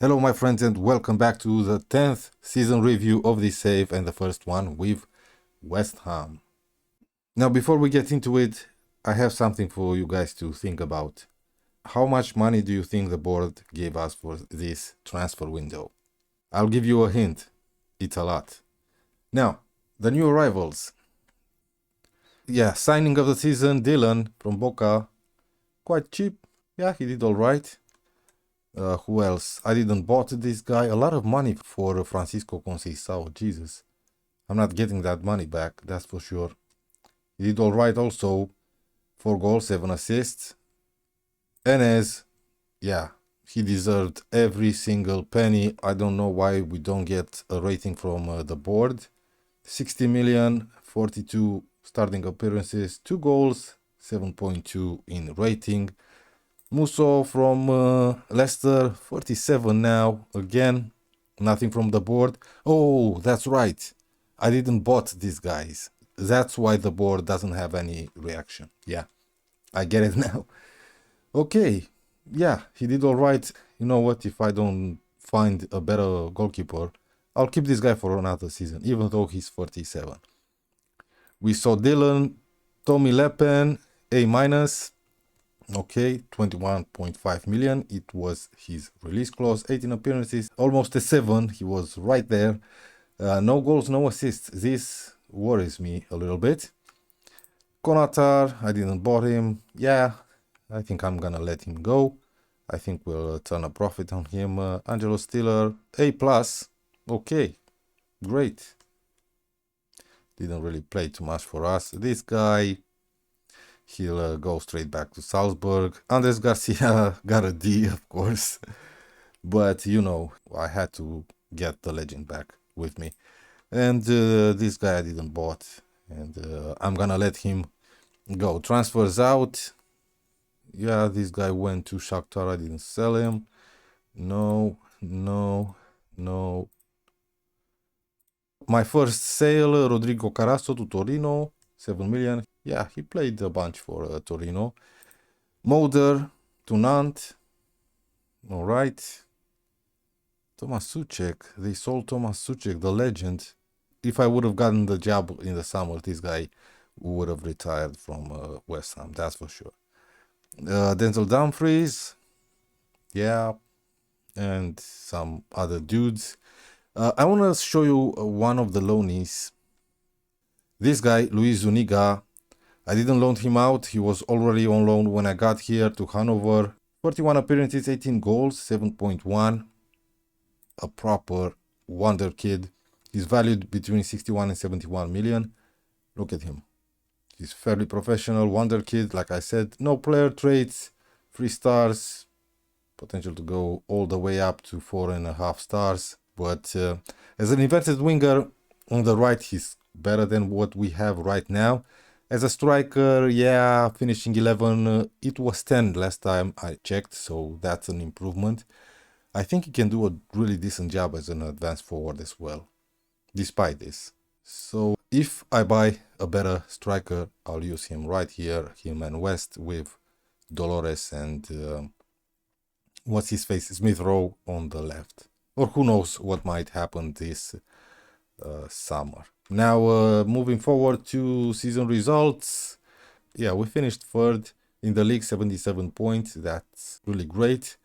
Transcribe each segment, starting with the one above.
Hello my friends and welcome back to the 10th season review of this save and the first one with West Ham. Now before we get into it, I have something for you guys to think about. How much money do you think the board gave us for this transfer window? I'll give you a hint. It's a lot. Now, the new arrivals. Yeah, signing of the season, Dylan from Boca. Quite cheap. Yeah, he did alright. Who else? I didn't bought this guy. A lot of money for Francisco Conceição. Jesus. I'm not getting that money back, that's for sure. He did alright also. 4 goals, 7 assists. Enes, yeah, he deserved every single penny. I don't know why we don't get a rating from the board. 60 million, 42 starting appearances, 2 goals, 7.2 in rating. Musso from Leicester, 47 now. Again, nothing from the board. Oh, that's right. I didn't bought these guys. That's why the board doesn't have any reaction. Yeah, I get it now. Okay, yeah, he did all right. You know what? If I don't find a better goalkeeper, I'll keep this guy for another season, even though he's 47. We saw Dylan, Tommy Lepen, A minus. Okay, 21.5 million. It was his release clause, 18 appearances, almost a 7. He was right there. No goals, no assists. This worries me a little bit. Konatar, I didn't bought him. Yeah, I think I'm gonna let him go. I think we'll turn a profit on him. Angelo Stiller, A+. Okay, great. Didn't really play too much for us. This guy, he'll go straight back to Salzburg. Andres Garcia got a D, of course. But, you know, I had to get the legend back with me. And this guy I didn't bought. And I'm gonna let him go. Transfers out. Yeah, this guy went to Shakhtar. I didn't sell him. No. My first sale, Rodrigo Carasso to Torino. 7 million. Yeah, he played a bunch for Torino. Moder to Nantes. All right. Thomas Suchek. They sold Thomas Suchek, the legend. If I would have gotten the job in the summer, this guy would have retired from West Ham. That's for sure. Denzel Dumfries. Yeah. And some other dudes. I want to show you one of the loanees. This guy, Luis Zuniga. I didn't loan him out. He was already on loan when I got here to Hanover. 41 appearances, 18 goals, 7.1. A proper wonder kid. He's valued between 61 and 71 million. Look at him. He's fairly professional, wonder kid. Like I said, no player traits, 3 stars. Potential to go all the way up to 4.5 stars. But as an inverted winger on the right, he's better than what we have right now. As a striker, yeah, finishing 11, it was 10 last time I checked, so that's an improvement. I think he can do a really decent job as an advanced forward as well, despite this. So if I buy a better striker, I'll use him right here, him and West with Dolores and what's his face, Smith Rowe on the left. Or who knows what might happen this summer. Now, moving forward to season results. Yeah, we finished third in the league, 77 points. That's really great.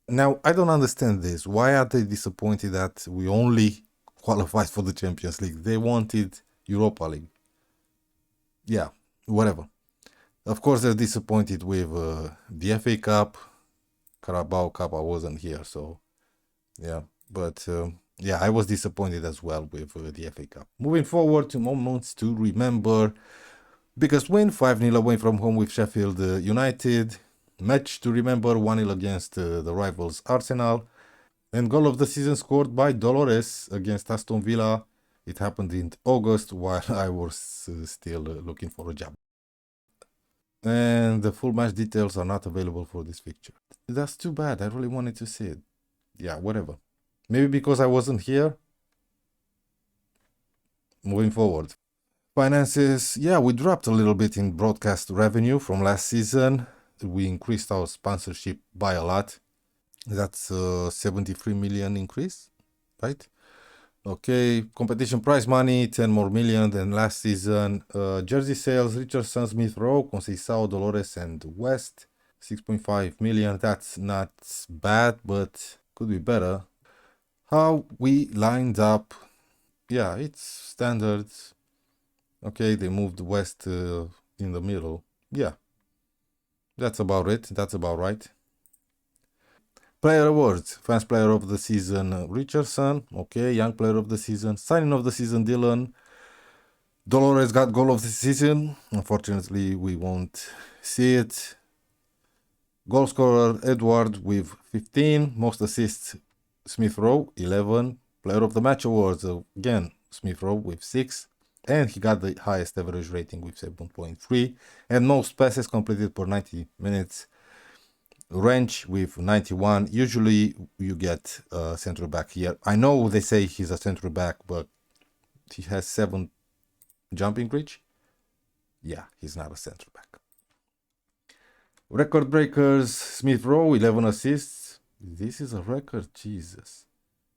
Now, I don't understand this. Why are they disappointed that we only qualified for the Champions League? They wanted Europa League. Yeah, whatever. Of course, they're disappointed with the FA Cup. Carabao Cup, I wasn't here, so yeah. But yeah, I was disappointed as well with the FA Cup. Moving forward to moments to remember. Biggest win, 5-0 away from home with Sheffield United. Match to remember, 1-0 against the rivals Arsenal. And goal of the season scored by Dolores against Aston Villa. It happened in August while I was still looking for a job. And the full match details are not available for this fixture. That's too bad. I really wanted to see it. Yeah, whatever. Maybe because I wasn't here. Moving forward. Finances. Yeah, we dropped a little bit in broadcast revenue from last season. We increased our sponsorship by a lot. That's 73 million increase, right? Okay, competition prize money, 10 more million than last season. Jersey sales, Richardson, Smith Rowe, Conceição, Dolores, and West, 6.5 million. That's not bad, but could be better. How we lined up, yeah, it's standard. Okay, they moved West in the middle. Yeah, that's about it. That's about right. Player awards. Fans player of the season, Richardson. Okay, young player of the season. Signing of the season, Dylan. Dolores got goal of the season. Unfortunately, we won't see it. Goal scorer, Edward with 15. Most assists, Smith Rowe, 11. Player of the match awards, again, Smith Rowe with 6. And he got the highest average rating with 7.3. And most passes completed per 90 minutes, Wrench with 91. Usually you get a center back here. I know they say he's a center back, but he has 7 jumping reach. Yeah, he's not a center back. Record breakers, Smith Rowe, 11 assists. This is a record, Jesus.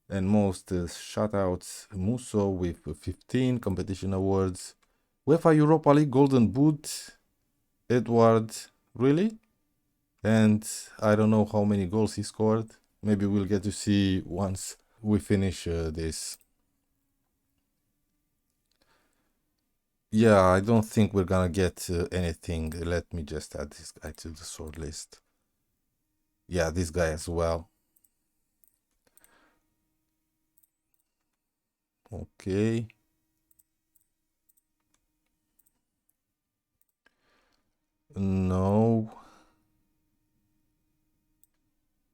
And most shutouts, Musso with 15 competition awards. UEFA Europa League Golden Boot, Edward, really? And I don't know how many goals he scored. Maybe we'll get to see once we finish this. Yeah, I don't think we're gonna get anything. Let me just add this guy to the sword list. Yeah, this guy as well. Okay. No.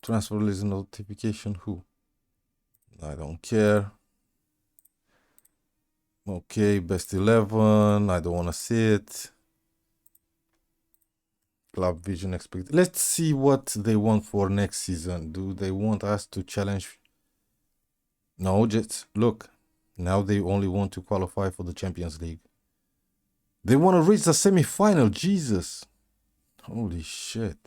Transfer list notification, who? I don't care. Okay, best 11. I don't want to see it. Club vision expected. Let's see what they want for next season. Do they want us to challenge? No, just look. Now they only want to qualify for the Champions League. They want to reach the semi-final. Jesus. Holy shit.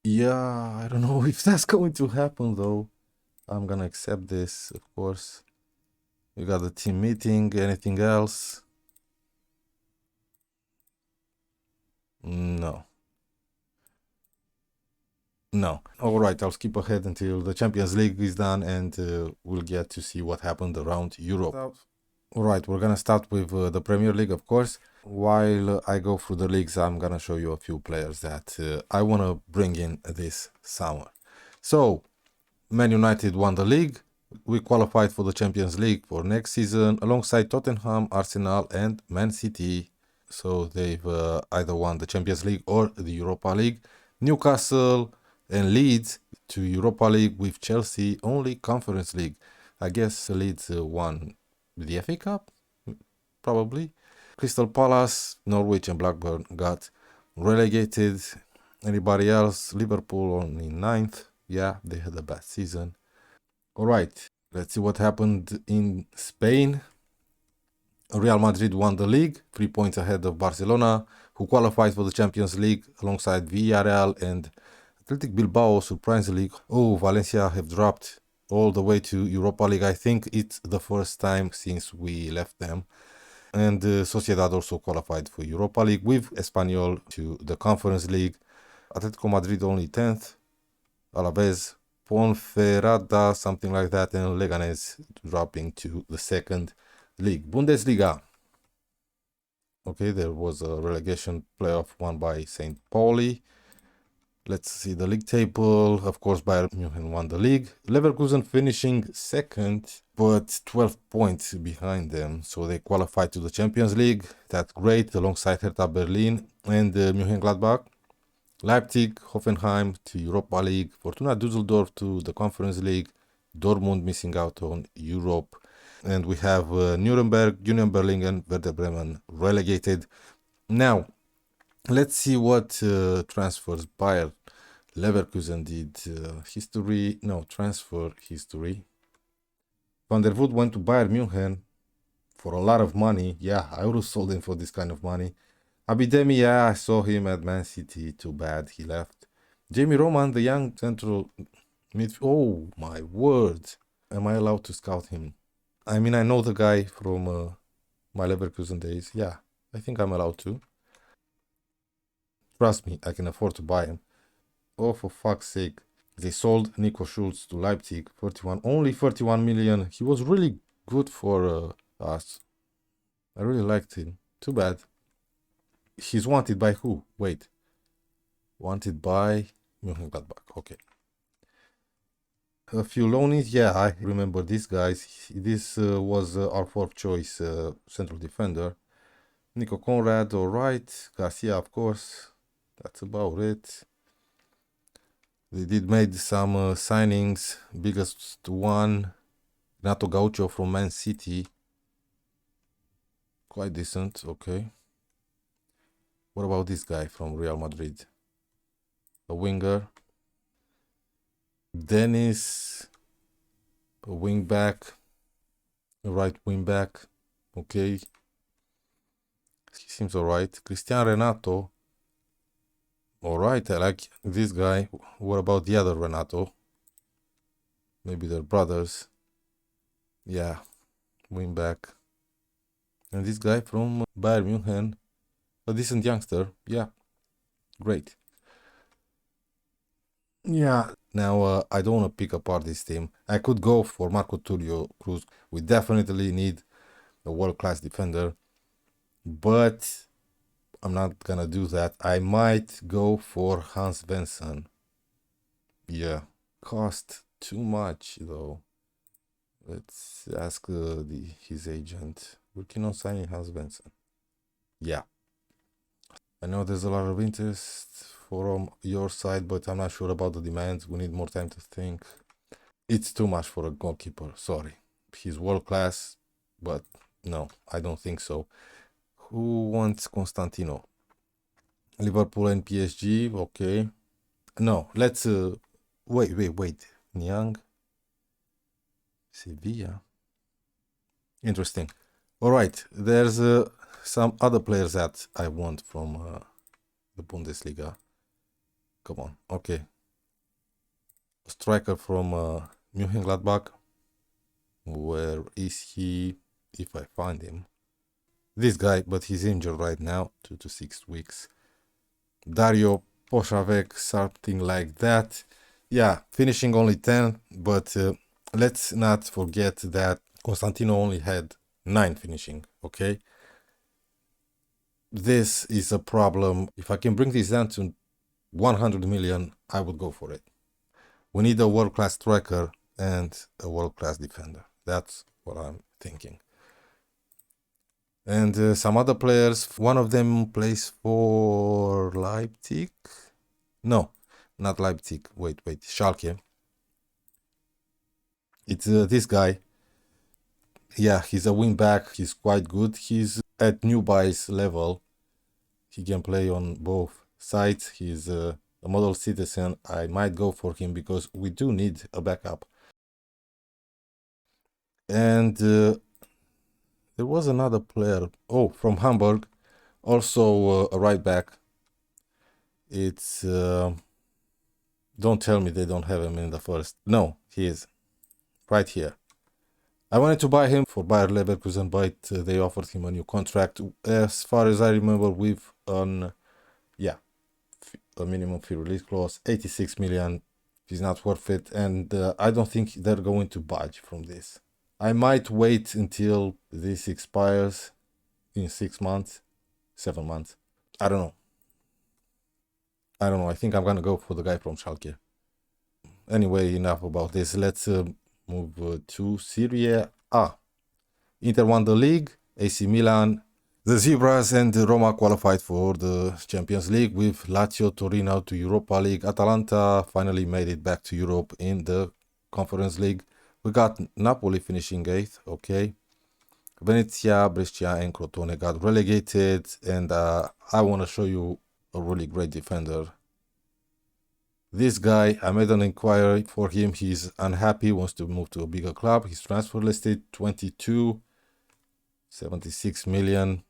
Yeah, I don't know if that's going to happen though. I'm gonna accept this, of course. We got the team meeting. Anything else? No. No. All right, I'll skip ahead until the Champions League is done and we'll get to see what happened around Europe. All right, we're gonna start with the Premier League, of course. While I go through the leagues, I'm gonna show you a few players that I wanna bring in this summer. So, Man United won the league. We qualified for the Champions League for next season alongside Tottenham, Arsenal, and Man City. So they've either won the Champions League or the Europa League. Newcastle and Leeds to Europa League, with Chelsea only Conference League. I guess Leeds won the FA Cup, probably. Crystal Palace, Norwich, and Blackburn got relegated. Anybody else? Liverpool only 9th. Yeah, they had a bad season. All right, let's see what happened in Spain. Real Madrid won the league, 3 points ahead of Barcelona, who qualified for the Champions League alongside Villarreal and Athletic Bilbao, surprisingly. Oh, Valencia have dropped all the way to Europa League. I think it's the first time since we left them. And Sociedad also qualified for Europa League, with Espanyol to the Conference League. Atletico Madrid only 10th. Alaves, Ponferrada, something like that, and Leganés dropping to the second league. Bundesliga. Okay, there was a relegation playoff won by St. Pauli. Let's see the league table. Of course, Bayern Munich won the league. Leverkusen finishing second, but 12 points behind them. So they qualified to the Champions League. That's great, alongside Hertha Berlin and Mönchengladbach. Leipzig, Hoffenheim to Europa League. Fortuna Düsseldorf to the Conference League. Dortmund missing out on Europe. And we have Nuremberg, Union Berlin, and Werder Bremen relegated. Now, let's see what transfers Bayer Leverkusen did. Transfer history. Van der Voort went to Bayern Munich for a lot of money. Yeah, I would have sold him for this kind of money. Abidemi, yeah, I saw him at Man City. Too bad he left. Jamie Roman, the young central Oh my word. Am I allowed to scout him? I mean, I know the guy from my Leverkusen days. Yeah, I think I'm allowed to. Trust me, I can afford to buy him. Oh, for fuck's sake. They sold Nico Schulz to Leipzig, 31, only 31 million. He was really good for us. I really liked him. Too bad. He's wanted by who? Wait. Wanted by Mönchengladbach. Okay. A few loanies. Yeah, I remember these guys. This was our fourth choice central defender. Nico Conrad, alright. Garcia, of course. That's about it. They did made some signings. Biggest one, Renato Gaucho from Man City. Quite decent, okay. What about this guy from Real Madrid? A winger. Dennis, a wing back. A right wing back. Okay. He seems alright. Cristian Renato. Alright, I like this guy. What about the other Renato? Maybe they're brothers. Yeah, wing back. And this guy from Bayern München. A decent youngster. Yeah, great. Yeah, now I don't want to pick apart this team. I could go for Marco Tulio Cruz. We definitely need a world-class defender, but I'm not gonna do that. I might go for Hans Svensson. Yeah, cost too much though. Let's ask his agent. Working on signing Hans Svensson. Yeah, I know there's a lot of interest from your side, but I'm not sure about the demands. We need more time to think. It's too much for a goalkeeper. Sorry. He's world class, but no, I don't think so. Who wants Constantino? Liverpool and PSG. Okay. No, let's wait. Niang. Sevilla. Interesting. All right. There's some other players that I want from the Bundesliga. Come on. Okay. A striker from Mönchengladbach. Where is he? If I find him. This guy, but he's injured right now, 2 to 6 weeks. Dario Poshavek, something like that. Yeah, finishing only 10, but let's not forget that Constantino only had 9 finishing, okay? This is a problem. If I can bring this down to 100 million, I would go for it. We need a world-class striker and a world-class defender. That's what I'm thinking. And some other players, one of them plays for Leipzig. No, not Leipzig. Wait. Schalke. It's this guy. Yeah, he's a wing back. He's quite good. He's at Newby's level. He can play on both sides. He's a model citizen. I might go for him because we do need a backup. And there was another player. Oh, from Hamburg. Also a right back. It's... don't tell me they don't have him in the first. No, he is. Right here. I wanted to buy him for Bayer Leverkusen, but they offered him a new contract. As far as I remember, with a minimum fee release clause, 86 million. He's not worth it, and I don't think they're going to budge from this. I might wait until this expires in 6 months, 7 months. I don't know. I think I'm gonna go for the guy from Schalke. Anyway, enough about this. Let's move to Serie A. Inter won the league. AC Milan, the Zebras and Roma qualified for the Champions League, with Lazio, Torino to Europa League. Atalanta finally made it back to Europe in the Conference League. We got Napoli finishing 8th, okay. Venezia, Brescia and Crotone got relegated, and I want to show you a really great defender. This guy, I made an inquiry for him. He's unhappy, wants to move to a bigger club. He's transfer listed 22, 76 million.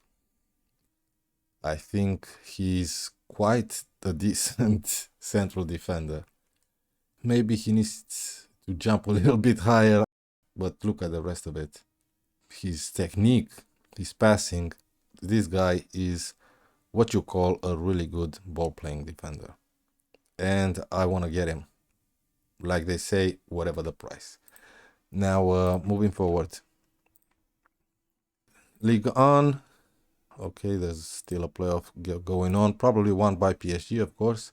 I think he's quite a decent central defender. Maybe he needs to jump a little bit higher, but look at the rest of it. His technique, his passing, this guy is what you call a really good ball-playing defender. And I want to get him. Like they say, whatever the price. Now, moving forward. League on. Okay, there's still a playoff going on. Probably won by PSG, of course.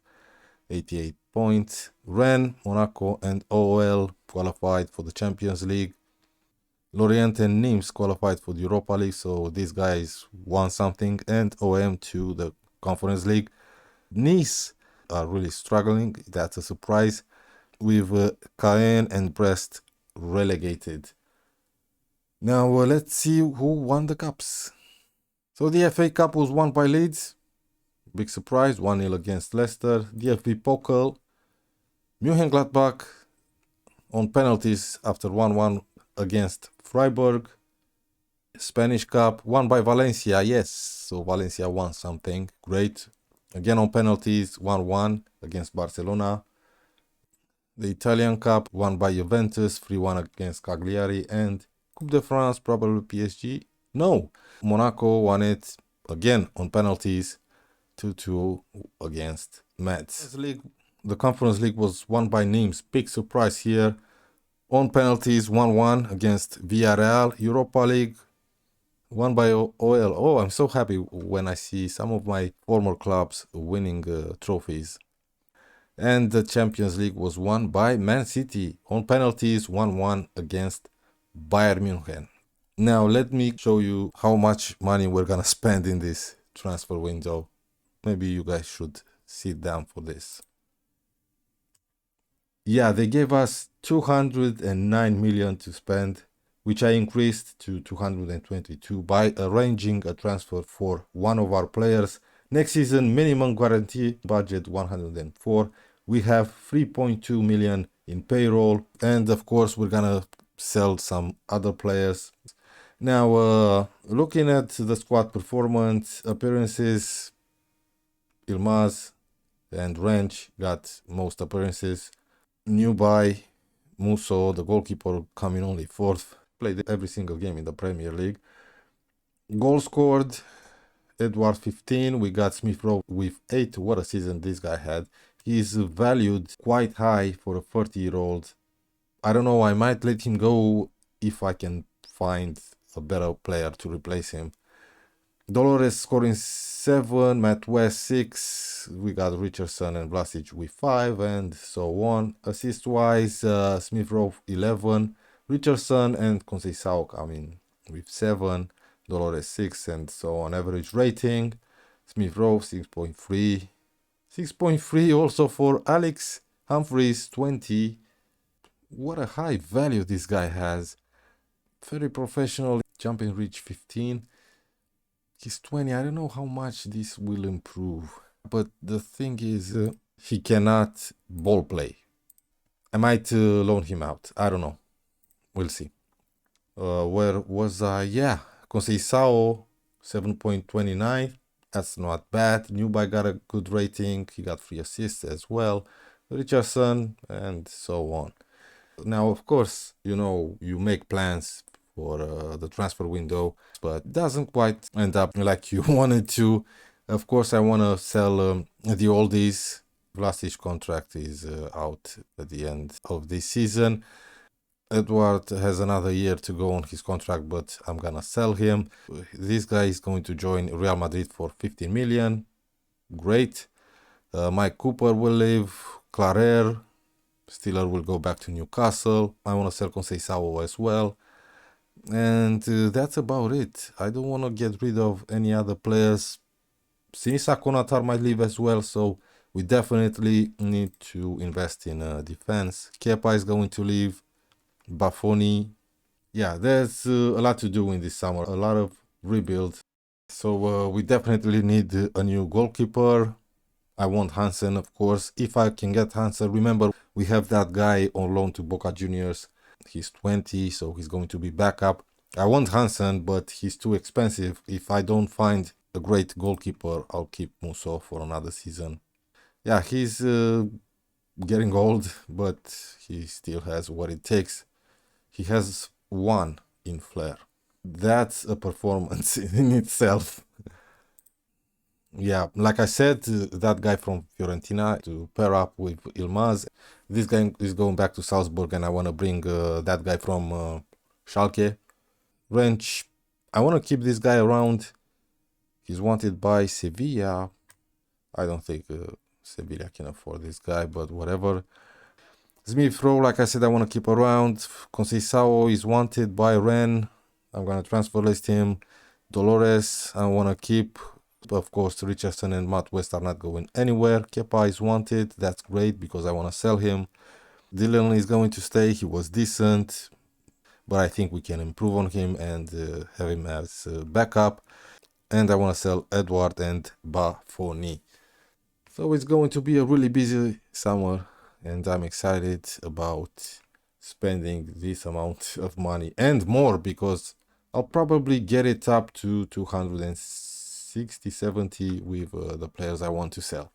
88 points. Rennes, Monaco, and OL qualified for the Champions League. Lorient and Nimes qualified for the Europa League, so these guys won something. And OM to the Conference League. Nice are really struggling. That's a surprise. With Caen and Brest relegated. Now let's see who won the cups. So the FA Cup was won by Leeds. Big surprise, 1-0 against Leicester. DFB Pokal, Mönchengladbach on penalties after 1-1 against Freiburg. Spanish Cup won by Valencia, yes. So Valencia won something, great. Again on penalties, 1-1 against Barcelona. The Italian Cup won by Juventus, 3-1 against Cagliari. And Coupe de France, probably PSG. No, Monaco won it again on penalties, 2-2 against Metz. The Conference League was won by Nimes. Big surprise here. On penalties, 1-1 against Villarreal. Europa League won by OL. Oh, I'm so happy when I see some of my former clubs winning trophies. And the Champions League was won by Man City. On penalties, 1-1 against Bayern München. Now let me show you how much money we're gonna spend in this transfer window. Maybe you guys should sit down for this. Yeah, they gave us 209 million to spend, which I increased to 222 by arranging a transfer for one of our players. Next season, minimum guarantee budget 104. We have 3.2 million in payroll, and of course we're gonna sell some other players. Now, looking at the squad performance, appearances, Ilmaz and Wrench got most appearances. New buy, Musso, the goalkeeper, coming only fourth. Played every single game in the Premier League. Goal scored, Edward 15. We got Smith Rowe with 8. What a season this guy had. He's valued quite high for a 30-year-old. I don't know, I might let him go if I can find a better player to replace him. Dolores scoring 7, Matt West 6, we got Richardson and Vlasic with 5, and so on. Assist-wise, Smith Rowe 11, Richardson and Conceição coming with 7, Dolores 6, and so on. Average rating, Smith Rowe 6.3, 6.3 also for Alex Humphries 20. What a high value this guy has. Very professional. Jumping reach 15. He's 20. I don't know how much this will improve. But the thing is, he cannot ball play. I might loan him out. I don't know. We'll see. Where was I? Yeah. Conceição, 7.29. That's not bad. Newby got a good rating. He got 3 assists as well. Richardson, and so on. Now, of course, you know, you make plans for the transfer window, but doesn't quite end up like you wanted to. Of course, I want to sell the oldies. Vlasic contract is out at the end of this season. Edward has another year to go on his contract, but I'm gonna sell him. This guy is going to join Real Madrid for 15 million. Great. Mike Cooper will leave. Clarer, Stiller will go back to Newcastle. I want to sell Conceição as well. And that's about it. I don't want to get rid of any other players. Sinisa Konatar might leave as well, so we definitely need to invest in defense. Kepa is going to leave. Buffoni. Yeah, there's a lot to do in this summer. A lot of rebuild. So we definitely need a new goalkeeper. I want Hansen, of course. If I can get Hansen, remember, we have that guy on loan to Boca Juniors. He's 20, so he's going to be backup. I want Hansen, but he's too expensive. If I don't find a great goalkeeper, I'll keep Musso for another season. Yeah, he's getting old, but he still has what it takes. He has 1 in flair. That's a performance in itself. Yeah, like I said, that guy from Fiorentina to pair up with Ilmaz. This guy is going back to Salzburg, and I want to bring that guy from Schalke. Wrench, I want to keep this guy around. He's wanted by Sevilla. I don't think Sevilla can afford this guy, but whatever. Smith Rowe, like I said, I want to keep around. Conceição is wanted by Rennes. I'm going to transfer list him. Dolores, I want to keep. Of course, Richardson and Matt West are not going anywhere. Kepa is wanted. That's great because I want to sell him. Dylan is going to stay. He was decent, but I think we can improve on him and have him as backup. And I want to sell Edward and Bafoni. So it's going to be a really busy summer, and I'm excited about spending this amount of money and more, because I'll probably get it up to 260, 70 with the players I want to sell.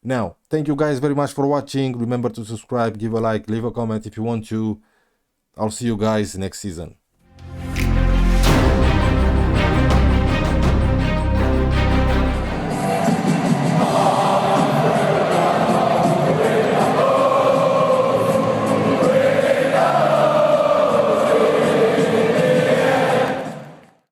Now, thank you guys very much for watching. Remember to subscribe, give a like, leave a comment if you want to. I'll see you guys next season.